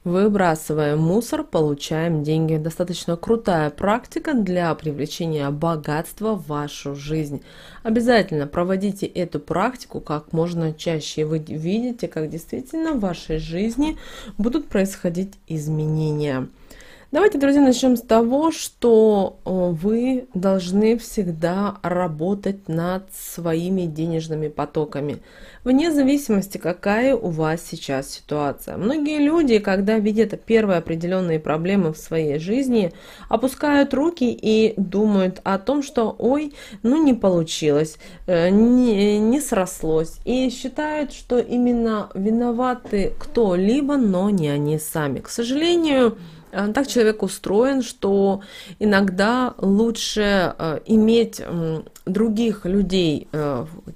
Выбрасываем мусор, получаем деньги. Достаточно крутая практика для привлечения богатства в вашу жизнь. Обязательно проводите эту практику как можно чаще. И вы видите, как действительно в вашей жизни будут происходить изменения. Давайте, друзья, начнем с того, что вы должны всегда работать над своими денежными потоками, вне зависимости, какая у вас сейчас ситуация. Многие люди, когда видят первые определенные проблемы в своей жизни, опускают руки и думают о том, что ой, ну не получилось, не срослось. И считают, что именно виноваты кто-либо, но не они сами. К сожалению, так человек устроен, что иногда лучше иметь других людей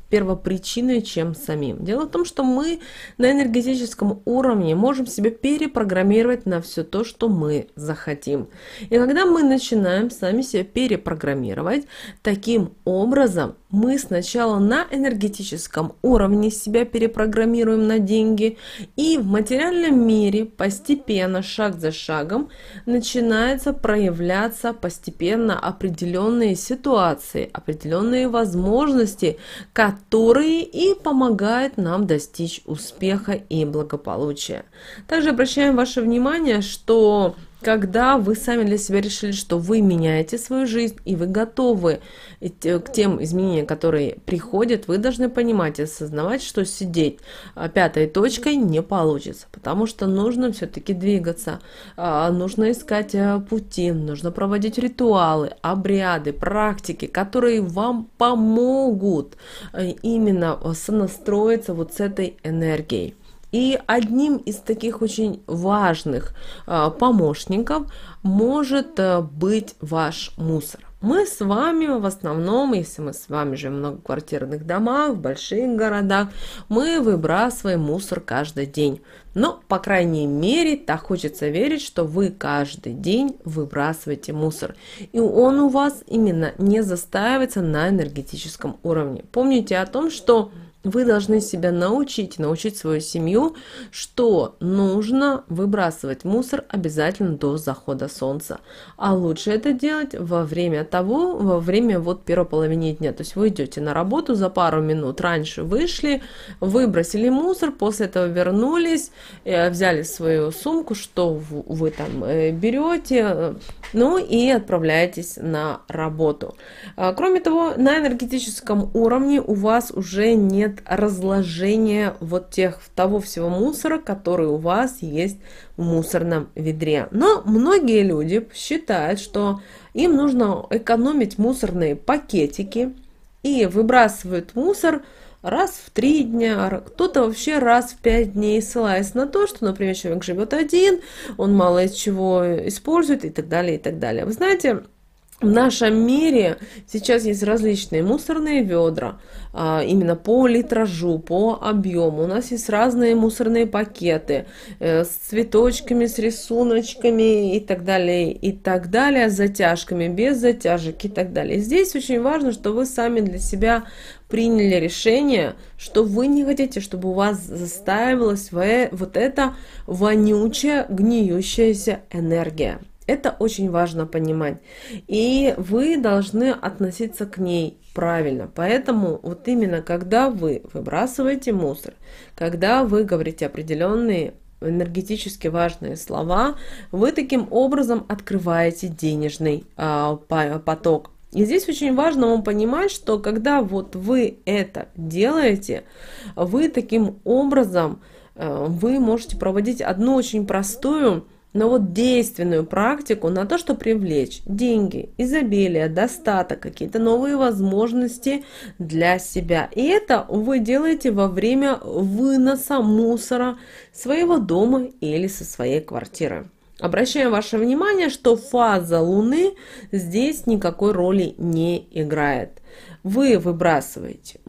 первопричиной, чем самим. Дело в том, что мы на энергетическом уровне можем себя перепрограммировать на все то, что мы захотим. И когда мы начинаем сами себя перепрограммировать, таким образом мы сначала на энергетическом уровне себя перепрограммируем на деньги, и в материальном мире постепенно, шаг за шагом, начинаются проявляться постепенно определенные ситуации, определенные возможности, которые и помогают нам достичь успеха и благополучия. Также обращаем ваше внимание, что когда вы сами для себя решили, что вы меняете свою жизнь и вы готовы к тем изменениям, которые приходят, вы должны понимать и осознавать, что сидеть пятой точкой не получится, потому что нужно все-таки двигаться, нужно искать пути, нужно проводить ритуалы, обряды, практики, которые вам помогут именно сонастроиться вот с этой энергией. И одним из таких очень важных помощников может быть ваш мусор. Мы с вами в основном, если мы с вами живем в многоквартирных домах, в больших городах, мы выбрасываем мусор каждый день. Но, по крайней мере, так хочется верить, что вы каждый день выбрасываете мусор. И он у вас именно не застаивается на энергетическом уровне. Помните о том, что вы должны себя научить свою семью, что нужно выбрасывать мусор обязательно до захода солнца. А лучше это делать во время первой половины дня. То есть вы идете на работу, за пару минут раньше вышли, выбросили мусор, после этого вернулись, взяли свою сумку, что вы там берете, ну и отправляетесь на работу. Кроме того, на энергетическом уровне у вас уже нет разложения того всего мусора, который у вас есть в мусорном ведре. Но многие люди считают, что им нужно экономить мусорные пакетики и выбрасывают мусор раз в 3 дня, кто-то вообще раз в 5 дней, ссылаясь на то, что, например, человек живет один, он мало из чего использует и так далее, и так далее. Вы знаете, в нашем мире сейчас есть различные мусорные ведра, именно по литражу, по объему. У нас есть разные мусорные пакеты с цветочками, с рисуночками и так далее, с затяжками, без затяжек и так далее. Здесь очень важно, что вы сами для себя приняли решение, что вы не хотите, чтобы у вас застаивалась вот эта вонючая, гниющаяся энергия. Это очень важно понимать. И вы должны относиться к ней правильно. Поэтому вот именно когда вы выбрасываете мусор, когда вы говорите определенные энергетически важные слова, вы таким образом открываете денежный поток. И здесь очень важно вам понимать, что когда вот вы это делаете, вы таким образом вы можете проводить одну очень простую, но вот действенную практику на то, что привлечь деньги, изобилие, достаток, какие-то новые возможности для себя. И это вы делаете во время выноса мусора своего дома или со своей квартиры. Обращаем ваше внимание, что фаза Луны здесь никакой роли не играет. Вы выбрасываете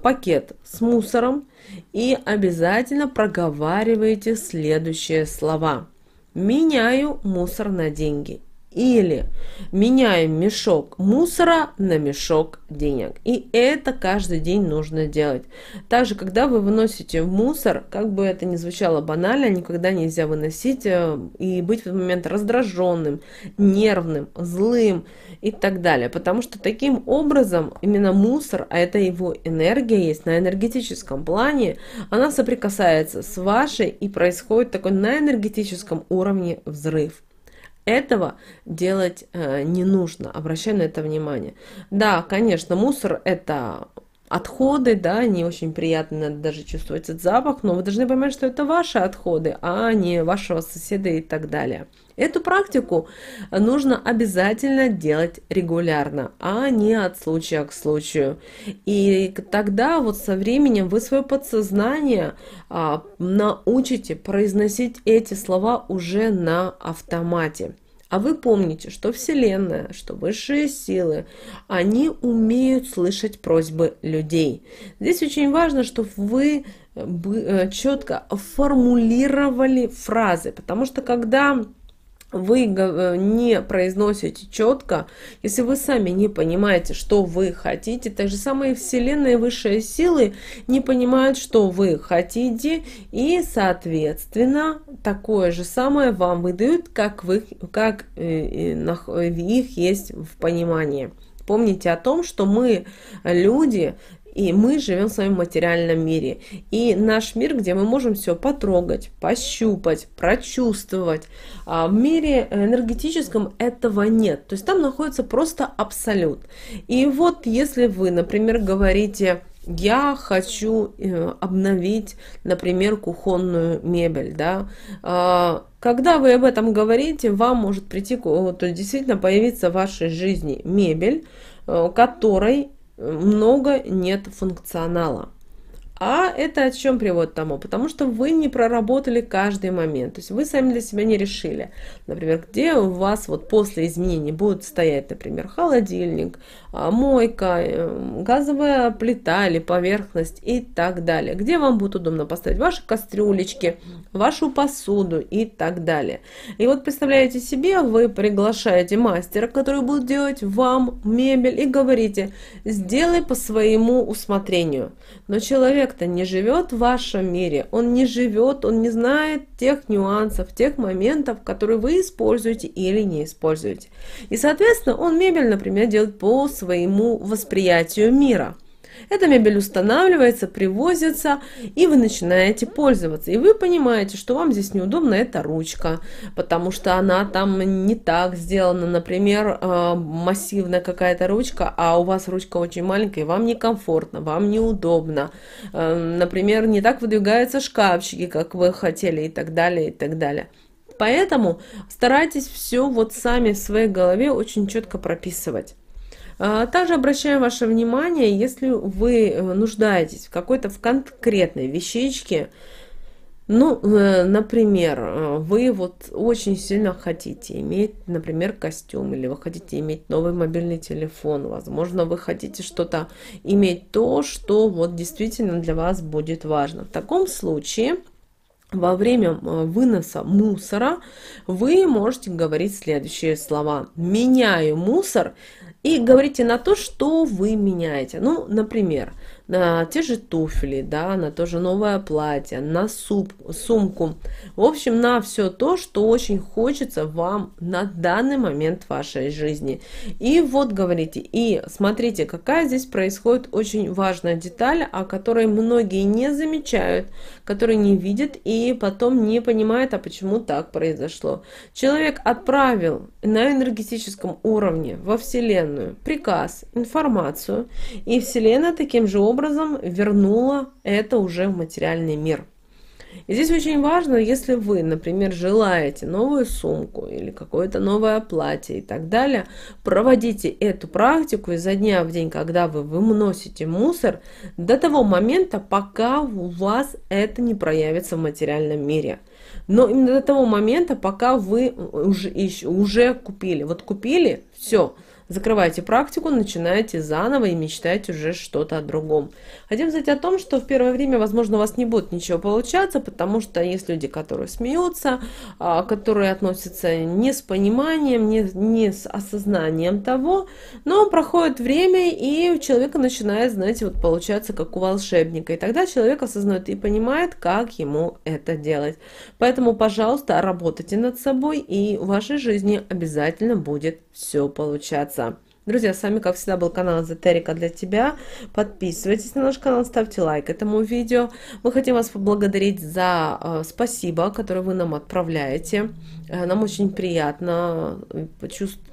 пакет с мусором и обязательно проговариваете следующие слова. Меняю мусор на деньги. или меняем мешок мусора на мешок денег. И это каждый день нужно делать. Также, когда вы выносите в мусор, как бы это ни звучало банально, никогда нельзя выносить и быть в этот момент раздраженным, нервным, злым и так далее. Потому что таким образом именно мусор, а это его энергия есть на энергетическом плане, она соприкасается с вашей и происходит такой на энергетическом уровне взрыв. Этого делать не нужно, обращаю на это внимание. Да, конечно, мусор это отходы, да, не очень приятно даже чувствовать этот запах, но вы должны понимать, что это ваши отходы, а не вашего соседа и так далее. Эту практику нужно обязательно делать регулярно, а не от случая к случаю. И тогда вот со временем вы свое подсознание научите произносить эти слова уже на автомате. А вы помните, что Вселенная, что высшие силы, они умеют слышать просьбы людей. Здесь очень важно, чтобы вы четко формулировали фразы, потому что когда вы не произносите четко, если вы сами не понимаете, что вы хотите, так же самое Вселенная и высшие силы не понимают, что вы хотите, и, соответственно, такое же самое вам выдают, как их есть в понимании. Помните о том, что мы люди, и мы живем в своем материальном мире. И наш мир, где мы можем все потрогать, пощупать, прочувствовать. А в мире энергетическом этого нет. То есть там находится просто абсолют. И вот если вы, например, говорите: я хочу обновить, например, кухонную мебель, да, когда вы об этом говорите, вам может прийти, то есть действительно появиться в вашей жизни мебель, которой много нет функционала. А это о чем приводит тому? Потому что вы не проработали каждый момент. То есть вы сами для себя не решили. Например, где у вас вот после изменений будет стоять, например, холодильник, мойка, газовая плита или поверхность и так далее. Где вам будет удобно поставить ваши кастрюлечки, вашу посуду и так далее. И вот представляете себе, вы приглашаете мастера, который будет делать вам мебель, и говорите: сделай по своему усмотрению. Но человек-то не живет в вашем мире, он не живет, он не знает тех нюансов, тех моментов, которые вы используете или не используете. И, соответственно, он мебель, например, делает по своему восприятию мира. Эта мебель устанавливается, привозится, и вы начинаете пользоваться. И вы понимаете, что вам здесь неудобно эта ручка, потому что она там не так сделана. Например, массивная какая-то ручка, а у вас ручка очень маленькая, и вам некомфортно, вам неудобно. Например, не так выдвигаются шкафчики, как вы хотели, и так далее, и так далее. Поэтому старайтесь все вот сами в своей голове очень четко прописывать. Также обращаю ваше внимание, если вы нуждаетесь в конкретной вещичке, ну, например, вы вот очень сильно хотите иметь, например, костюм, или вы хотите иметь новый мобильный телефон, возможно, вы хотите что-то иметь, то, что вот действительно для вас будет важно. В таком случае во время выноса мусора вы можете говорить следующие слова: меняю мусор. И говорите на то, что вы меняете. Ну, например, на те же туфли, да, на то же новое платье, на сумку. В общем, на все то, что очень хочется вам на данный момент в вашей жизни. И вот говорите, и смотрите, какая здесь происходит очень важная деталь, о которой многие не замечают, которые не видят и потом не понимают, а почему так произошло. Человек отправил на энергетическом уровне во Вселенную приказ, информацию, и Вселенная таким же образом вернула это уже в материальный мир. И здесь очень важно, если вы, например, желаете новую сумку или какое-то новое платье и так далее, проводите эту практику изо дня в день, когда вы выносите мусор, до того момента, пока у вас это не проявится в материальном мире. Но именно до того момента, пока вы уже купили. Вот купили, все. закрывайте практику, начинайте заново и мечтайте уже что-то о другом. Хотим сказать о том, что в первое время, возможно, у вас не будет ничего получаться, потому что есть люди, которые смеются, которые относятся не с пониманием, не с осознанием того, но проходит время, и у человека начинает, знаете, вот получаться как у волшебника. И тогда человек осознает и понимает, как ему это делать. Поэтому, пожалуйста, работайте над собой, и в вашей жизни обязательно будет все получаться. Друзья, с вами, как всегда, был канал Эзотерика для тебя. Подписывайтесь на наш канал, ставьте лайк этому видео. Мы хотим вас поблагодарить за спасибо, которое вы нам отправляете. Нам очень приятно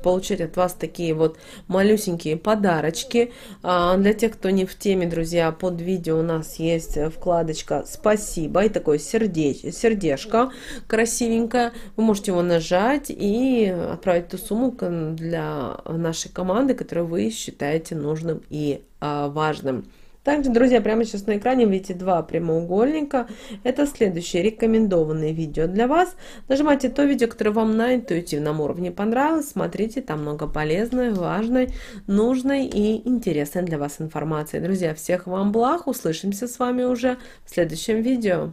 получать от вас такие вот малюсенькие подарочки. Для тех, кто не в теме, друзья, под видео у нас есть вкладочка «Спасибо» и такое сердечко красивенькое. Вы можете его нажать и отправить ту сумму для нашей команды, которую вы считаете нужным и важным. Также, друзья, прямо сейчас на экране видите два прямоугольника. Это следующие рекомендованные видео для вас. Нажимайте то видео, которое вам на интуитивном уровне понравилось. Смотрите, там много полезной, важной, нужной и интересной для вас информации. Друзья, всех вам благ. Услышимся с вами уже в следующем видео.